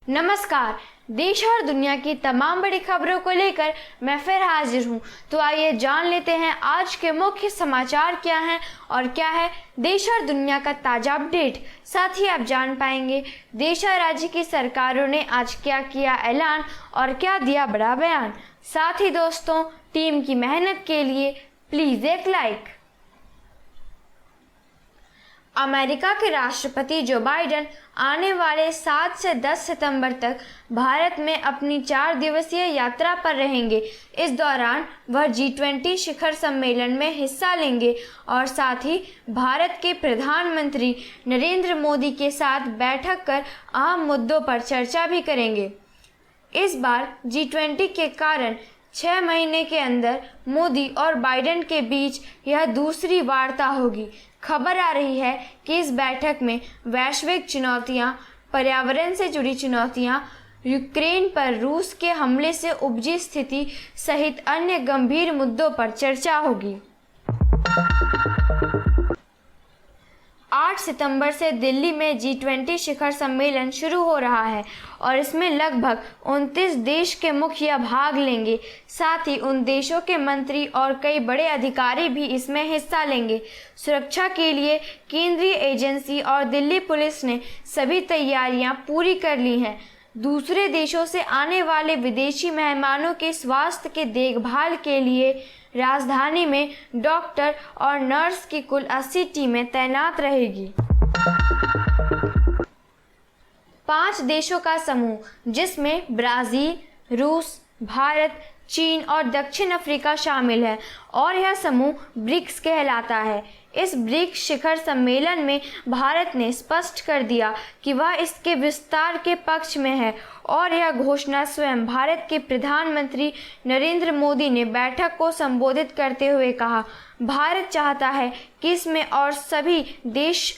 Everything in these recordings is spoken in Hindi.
नमस्कार। देश और दुनिया की तमाम बड़ी खबरों को लेकर मैं फिर हाजिर हूं। तो आइए जान लेते हैं आज के मुख्य समाचार क्या हैं और क्या है देश और दुनिया का ताजा अपडेट। साथ ही आप जान पाएंगे देश और राज्य की सरकारों ने आज क्या किया ऐलान और क्या दिया बड़ा बयान। साथ ही दोस्तों, टीम की मेहनत के लिए प्लीज एक लाइक। अमेरिका के राष्ट्रपति जो बाइडेन आने वाले 7 से 10 सितंबर तक भारत में अपनी 4 दिवसीय यात्रा पर रहेंगे। इस दौरान वह G20 शिखर सम्मेलन में हिस्सा लेंगे और साथ ही भारत के प्रधानमंत्री नरेंद्र मोदी के साथ बैठक कर अहम मुद्दों पर चर्चा भी करेंगे। इस बार G20 के कारण 6 महीने के अंदर मोदी और बाइडेन के बीच यह दूसरी वार्ता होगी। खबर आ रही है कि इस बैठक में वैश्विक चुनौतियां, पर्यावरण से जुड़ी चुनौतियां, यूक्रेन पर रूस के हमले से उपजी स्थिति सहित अन्य गंभीर मुद्दों पर चर्चा होगी। 8 सितंबर से दिल्ली में G20 शिखर सम्मेलन शुरू हो रहा है और इसमें लगभग 29 देश के मुखिया भाग लेंगे। साथ ही उन देशों के मंत्री और कई बड़े अधिकारी भी इसमें हिस्सा लेंगे। सुरक्षा के लिए केंद्रीय एजेंसी और दिल्ली पुलिस ने सभी तैयारियां पूरी कर ली हैं। दूसरे देशों से आने वाले विदेशी मेहमानों के स्वास्थ्य के देखभाल के लिए राजधानी में डॉक्टर और नर्स की कुल 80 टीमें तैनात रहेगी। 5 देशों का समूह जिसमें ब्राजील, रूस, भारत, चीन और दक्षिण अफ्रीका शामिल है और यह समूह ब्रिक्स कहलाता है। इस ब्रिक्स शिखर सम्मेलन में भारत ने स्पष्ट कर दिया कि वह इसके विस्तार के पक्ष में है और यह घोषणा स्वयं भारत के प्रधानमंत्री नरेंद्र मोदी ने बैठक को संबोधित करते हुए कहा। भारत चाहता है कि इसमें और सभी देश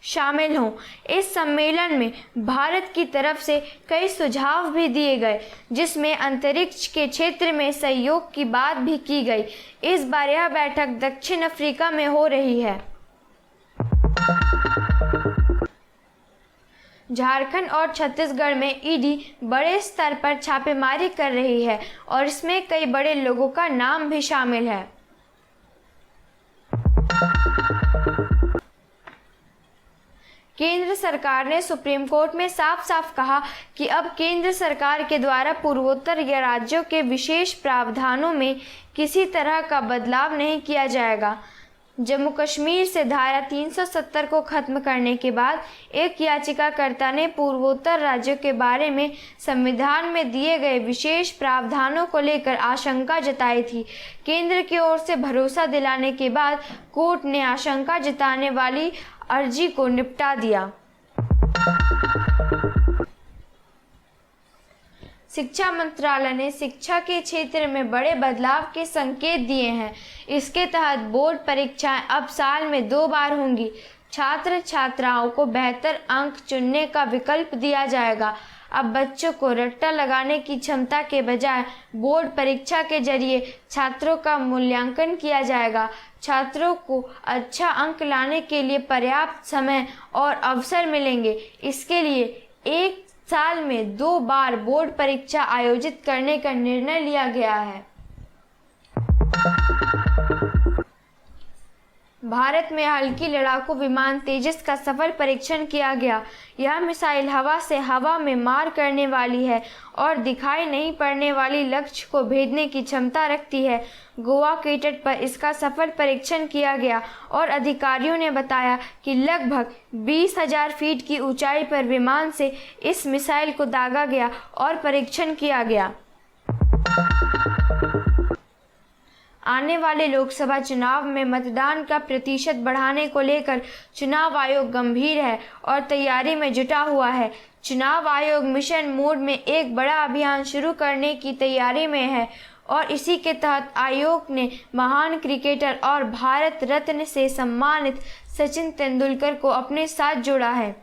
शामिल हों। इस सम्मेलन में भारत की तरफ से कई सुझाव भी दिए गए जिसमें अंतरिक्ष के क्षेत्र में सहयोग की बात भी की गई। इस बार यह बैठक दक्षिण अफ्रीका में हो रही है। झारखंड और छत्तीसगढ़ में ईडी बड़े स्तर पर छापेमारी कर रही है और इसमें कई बड़े लोगों का नाम भी शामिल है। केंद्र सरकार ने सुप्रीम कोर्ट में साफ साफ कहा कि अब केंद्र सरकार के द्वारा पूर्वोत्तर या राज्यों के विशेष प्रावधानों में किसी तरह का बदलाव नहीं किया जाएगा। जम्मू कश्मीर से धारा 370 को खत्म करने के बाद एक याचिकाकर्ता ने पूर्वोत्तर राज्यों के बारे में संविधान में दिए गए विशेष प्रावधानों को लेकर आशंका जताई थी। केंद्र की ओर से भरोसा दिलाने के बाद कोर्ट ने आशंका जताने वाली अर्जी को निपटा दिया। शिक्षा मंत्रालय ने शिक्षा के क्षेत्र में बड़े बदलाव के संकेत दिए हैं। इसके तहत बोर्ड परीक्षाएं अब साल में 2 बार होंगी। छात्र छात्राओं को बेहतर अंक चुनने का विकल्प दिया जाएगा। अब बच्चों को रट्टा लगाने की क्षमता के बजाय बोर्ड परीक्षा के जरिए छात्रों का मूल्यांकन किया जाएगा। छात्रों को अच्छा अंक लाने के लिए पर्याप्त समय और अवसर मिलेंगे। इसके लिए एक साल में 2 बार बोर्ड परीक्षा आयोजित करने का निर्णय लिया गया है। भारत में हल्की लड़ाकू विमान तेजस का सफल परीक्षण किया गया। यह मिसाइल हवा से हवा में मार करने वाली है और दिखाई नहीं पड़ने वाली लक्ष्य को भेदने की क्षमता रखती है। गोवा के तट पर इसका सफल परीक्षण किया गया और अधिकारियों ने बताया कि लगभग 20,000 फीट की ऊंचाई पर विमान से इस मिसाइल को दागा गया और परीक्षण किया गया। आने वाले लोकसभा चुनाव में मतदान का प्रतिशत बढ़ाने को लेकर चुनाव आयोग गंभीर है और तैयारी में जुटा हुआ है। चुनाव आयोग मिशन मोड में एक बड़ा अभियान शुरू करने की तैयारी में है और इसी के तहत आयोग ने महान क्रिकेटर और भारत रत्न से सम्मानित सचिन तेंदुलकर को अपने साथ जोड़ा है,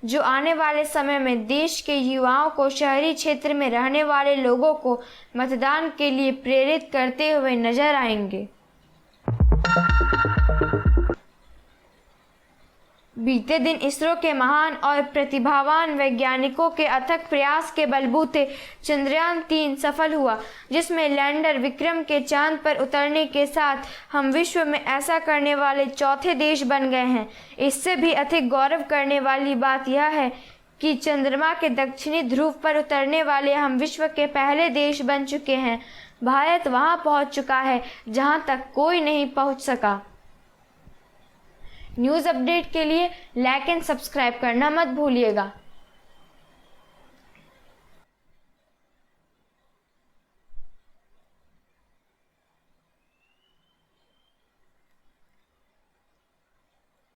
जो आने वाले समय में देश के युवाओं को शहरी क्षेत्र में रहने वाले लोगों को मतदान के लिए प्रेरित करते हुए नजर आएंगे। बीते दिन इसरो के महान और प्रतिभावान वैज्ञानिकों के अथक प्रयास के बलबूते चंद्रयान 3 सफल हुआ, जिसमें लैंडर विक्रम के चांद पर उतरने के साथ हम विश्व में ऐसा करने वाले चौथे देश बन गए हैं। इससे भी अधिक गौरव करने वाली बात यह है कि चंद्रमा के दक्षिणी ध्रुव पर उतरने वाले हम विश्व के पहले देश बन चुके हैं। भारत वहां पहुंच चुका है जहां तक कोई नहीं पहुंच सका। न्यूज़ अपडेट के लिए लाइक एंड सब्सक्राइब करना मत भूलिएगा।